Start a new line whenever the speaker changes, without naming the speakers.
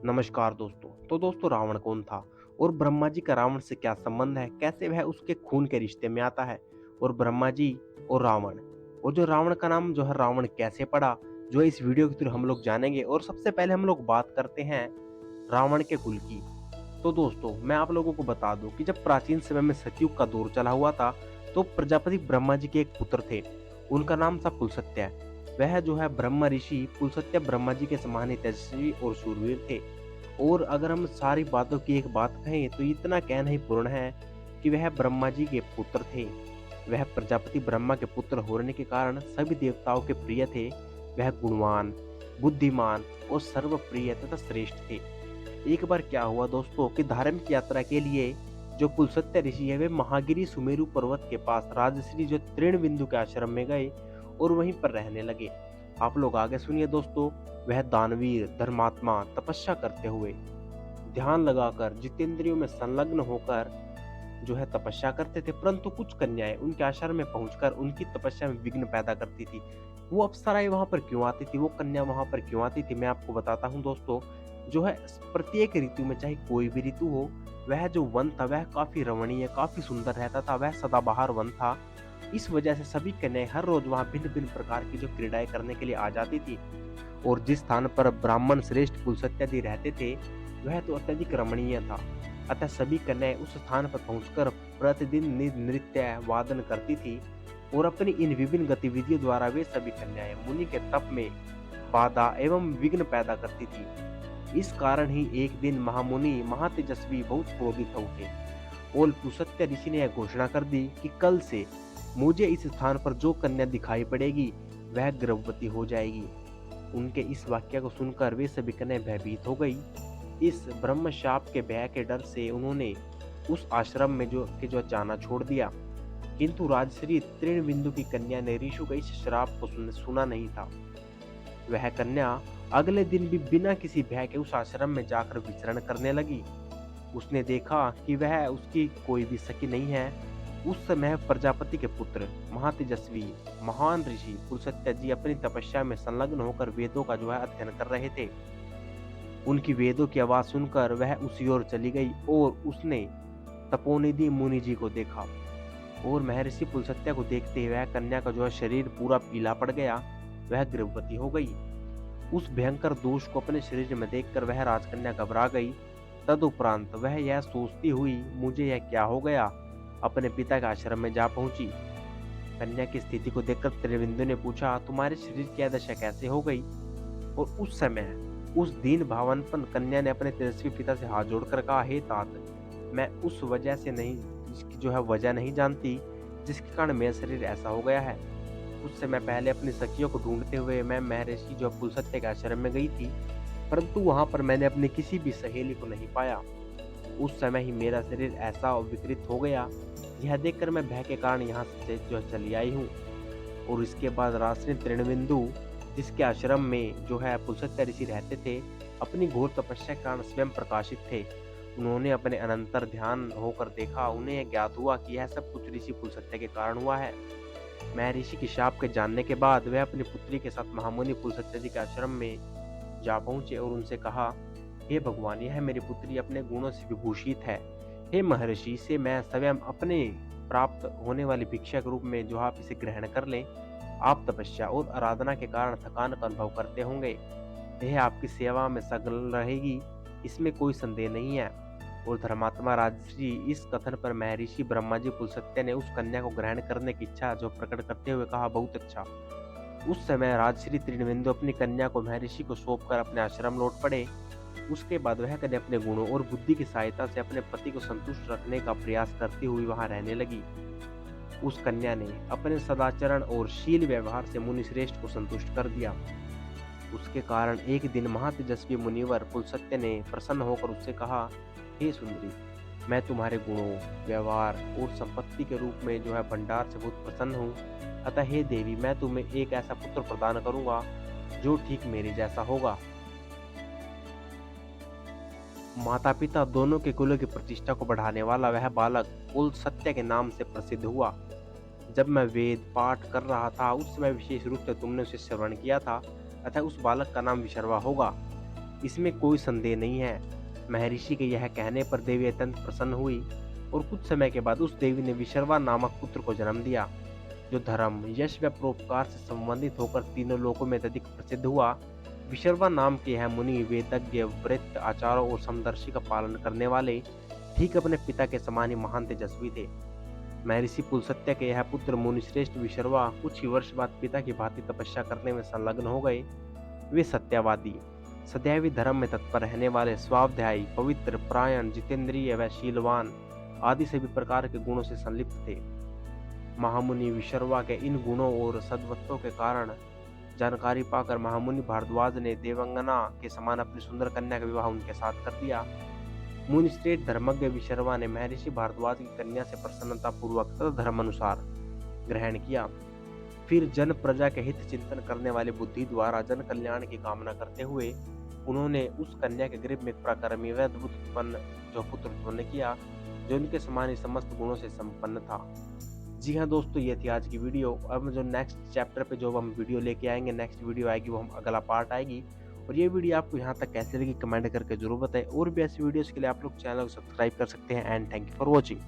नमस्कार दोस्तों। तो दोस्तों, रावण कौन था और ब्रह्मा जी का रावण से क्या संबंध है, कैसे वह उसके खून के रिश्ते में आता है, और ब्रह्मा जी और रावण, और जो रावण का नाम जो है रावण कैसे पड़ा, जो है इस वीडियो के थ्रू हम लोग जानेंगे। और सबसे पहले हम लोग बात करते हैं रावण के कुल की। तो दोस्तों, मैं आप लोगों को बता दूं कि जब प्राचीन समय में सतयुग का दौर चला हुआ था, तो प्रजापति ब्रह्मा जी के एक पुत्र थे। उनका नाम था पुलसत्य। वह जो है ब्रह्म ऋषि पुलसत्य ब्रह्मा जी के समान ही तेजस्वी और शूरवीर थे। और अगर हम सारी बातों की एक बात कहें तो इतना कहना ही पूर्ण है कि वह ब्रह्मा जी के पुत्र थे। वह प्रजापति ब्रह्मा के पुत्र होने के कारण सभी देवताओं के प्रिय थे। वह गुणवान, बुद्धिमान और सर्वप्रिय तथा श्रेष्ठ थे। एक बार क्या हुआ दोस्तों कि धार्मिक यात्रा के लिए जो पुलसत्य ऋषि है वे महागिरी सुमेरु पर्वत के पास राजश्री जो तृणबिंदु के आश्रम में गए और वहीं पर रहने लगे। आप लोग आगे सुनिए दोस्तों। वह दानवीर धर्मात्मा तपस्या करते हुए, ध्यान लगाकर, जितेंद्रियों में संलग्न होकर जो है तपस्या करते थे, परंतु कुछ कन्याएं उनके आश्रम में पहुंचकर उनकी तपस्या में विघ्न पैदा करती थी। वो अप्सराएं वहां पर क्यों आती थी, वो कन्या वहां पर क्यों आती थी, मैं आपको बताता हूँ दोस्तों। जो है प्रत्येक ऋतु में, चाहे कोई भी ऋतु हो, वह जो वन था वह काफी रमणीय, काफी सुंदर रहता था। वह सदाबहार वन था। इस वजह से सभी कन्याएं हर रोज वहां भिन्न भिन्न प्रकार की जो क्रीड़ाएं करने के लिए आ जाती थी। और जिस स्थान पर ब्राह्मण श्रेष्ठ कुलसत्यादि रहते थे वह तो अत्यधिक रमणीय था। अतः सभी कन्याएं उस स्थान पर पहुंचकर प्रतिदिन नृत्य वादन करती थी। और अपनी इन विभिन्न गतिविधियों द्वारा वे सभी कन्याएं मुनि के तप में बाधा एवं विघ्न पैदा करती थी। इस कारण ही एक दिन महामुनि महातेजस्वी बहुत क्रोधित हो उठे और पुलस्त्य ऋषि ने यह घोषणा कर दी कि कल से मुझे इस स्थान पर जो कन्या दिखाई पड़ेगी वह गर्भवती हो जाएगी। उनके इस वाक्य को सुनकर वे सभी कन्याएं भयभीत हो गई। इस ब्रह्म शाप के भय के डर से उन्होंने उस आश्रम में जो जाना छोड़ दिया। किंतु राजश्री तृणबिंदु की कन्या ने ऋषि का इस श्राप को सुना नहीं था। वह कन्या अगले दिन भी बिना किसी भय के उस आश्रम में जाकर विचरण करने लगी। उसने देखा कि वह उसकी कोई भी सखी नहीं है। उस समय प्रजापति के पुत्र महातेजस्वी महान ऋषि पुलस्त्य जी अपनी तपस्या में संलग्न होकर वेदों का जो है अध्ययन कर रहे थे। उनकी वेदों की आवाज सुनकर वह उसी ओर चली गई और उसने तपोनिधि मुनि जी को देखा। और महर्षि पुलस्त्य को देखते वह कन्या का जो है शरीर पूरा पीला पड़ गया। वह गर्भवती हो गई। उस भयंकर दोष को अपने शरीर में देखकर वह राजकन्या घबरा गई। तदुपरांत वह यह सोचती हुई मुझे यह क्या हो गया, अपने पिता के आश्रम में जा पहुंची। कन्या की स्थिति को देखकर त्रिविंदु ने पूछा, तुम्हारे शरीर की दशा कैसे हो गई? और उस समय उस दीन भावनपन कन्या ने अपने तेजस्वी पिता से हाथ जोड़कर कहा, हे तात, मैं उस वजह से नहीं, जिसकी जो है वजह नहीं जानती जिसके कारण मेरा शरीर ऐसा हो गया है। कुछ समय पहले अपनी सखियों को ढूंढते हुए मैं महर्षि जो पुलस्त्य के आश्रम में गई थी, परंतु वहां पर मैंने अपनी किसी भी सहेली को नहीं पाया। उस समय ही मेरा शरीर ऐसा विकृत हो गया। यह देखकर मैं भय के कारण यहाँ से जो चली आई हूँ। और इसके बाद राष्ट्रीय तृणबिंदु जिसके आश्रम में जो है पुलस्त्य ऋषि रहते थे, अपनी घोर तपस्या के कारण स्वयं प्रकाशित थे। उन्होंने अपने अनंतर ध्यान होकर देखा। उन्हें यह ज्ञात हुआ कि यह सब कुछ ऋषि पुलस्त्य के कारण हुआ है। महर्षि की शाप के जानने के बाद वह अपनी पुत्री के साथ महामुनि पुलस्त्य जी के आश्रम में जा पहुंचे और उनसे कहा, हे भगवान, यह मेरी पुत्री अपने गुणों से विभूषित है। हे महर्षि, इसे मैं स्वयं अपने प्राप्त होने वाली भिक्षा के रूप में जो आप इसे ग्रहण कर लें। आप तपस्या और आराधना के कारण थकान का अनुभव करते होंगे। यह आपकी सेवा में सगल रहेगी, इसमें कोई संदेह नहीं है। और धर्मात्मा राजश्री इस कथन पर महर्षि ब्रह्मा जी पुलस्त्य ने उस कन्या को ग्रहण करने की इच्छा जो प्रकट करते हुए कहा, बहुत अच्छा। उस समय राजश्री तृणबिंदु अपनी कन्या को महर्षि को सौंपकर अपने आश्रम लौट पड़े। उसके बाद वह कन्या अपने गुणों और बुद्धि की सहायता से अपने पति को संतुष्ट रखने का प्रयास करती हुई वहां रहने लगी। उस कन्या ने अपने सदाचरण और शील व्यवहार से मुनि श्रेष्ठ को संतुष्ट कर दिया। उसके कारण एक दिन महातेजस्वी मुनिवर पुलस्त्य ने प्रसन्न होकर उससे कहा, हे सुंदरी, मैं तुम्हारे गुणों, व्यवहार और संपत्ति के रूप में जो है भंडार से बहुत प्रसन्न हूँ। अतः हे देवी, मैं तुम्हें एक ऐसा पुत्र प्रदान करूंगा जो ठीक मेरे जैसा होगा। माता पिता दोनों के कुलों की प्रतिष्ठा को बढ़ाने वाला वह बालक पुलस्त्य के नाम से प्रसिद्ध हुआ। जब मैं वेद पाठ कर रहा था उस समय विशेष रूप से तुमने उसे श्रवण किया था, अतः उस बालक का नाम विशर्वा होगा। इसमें कोई संदेह नहीं है। महर्षि के यह कहने पर देवी अत्यंत प्रसन्न हुई और कुछ समय के बाद उस देवी ने विशर्वा नामक पुत्र को जन्म दिया, जो धर्म, यश व परोपकार से संबंधित होकर तीनों लोकों में अत्यधिक प्रसिद्ध हुआ। विशर्वा नाम के यह मुनि वेदज्ञ, व्रत, आचारों और समदर्शी का पालन करने वाले ठीक अपने पिता के समान ही महान तेजस्वी थे। महर्षि पुलस्त्य के यह पुत्र मुनिश्रेष्ठ विशर्वा कुछ ही वर्ष बाद पिता की भांति तपस्या करने में संलग्न हो गए। वे सत्यवादी, सदैव धर्म में तत्पर रहने वाले, स्वाध्यायी, पवित्र, परायण, जितेंद्रिय व शीलवान आदि सभी प्रकार के गुणों से संलिप्त थे। महामुनि विशर्वा के इन गुणों और सद्वत्तों के कारण जानकारी पाकर महामुनि भारद्वाज ने देवंगना के समान अपनी सुंदर कन्या का विवाह उनके साथ कर दिया। मुनिश्रेष्ठ धर्मज्ञ विशर्वा ने महर्षि भारद्वाज की कन्या से प्रसन्नता पूर्वक तथा धर्मानुसार ग्रहण किया। फिर जन प्रजा के हित चिंतन करने वाली बुद्धि द्वारा जन कल्याण की कामना करते हुए उन्होंने उस कन्या के गर्भ में एक प्रकर्मी व अद्भुत उत्पन्न जो पुत्र उत्पन्न किया, जो उनके समान ही समस्त गुणों से संपन्न था। जी हाँ दोस्तों, ये थी आज की वीडियो। अब जो नेक्स्ट चैप्टर पे जो हम वीडियो लेके आएंगे, नेक्स्ट वीडियो आएगी, वो हम अगला पार्ट आएगी। और ये वीडियो आपको यहाँ तक कैसे लगी कमेंट करके जरूर बताएं। और भी ऐसी वीडियोस के लिए आप लोग चैनल को सब्सक्राइब कर सकते हैं। And thank you for watching.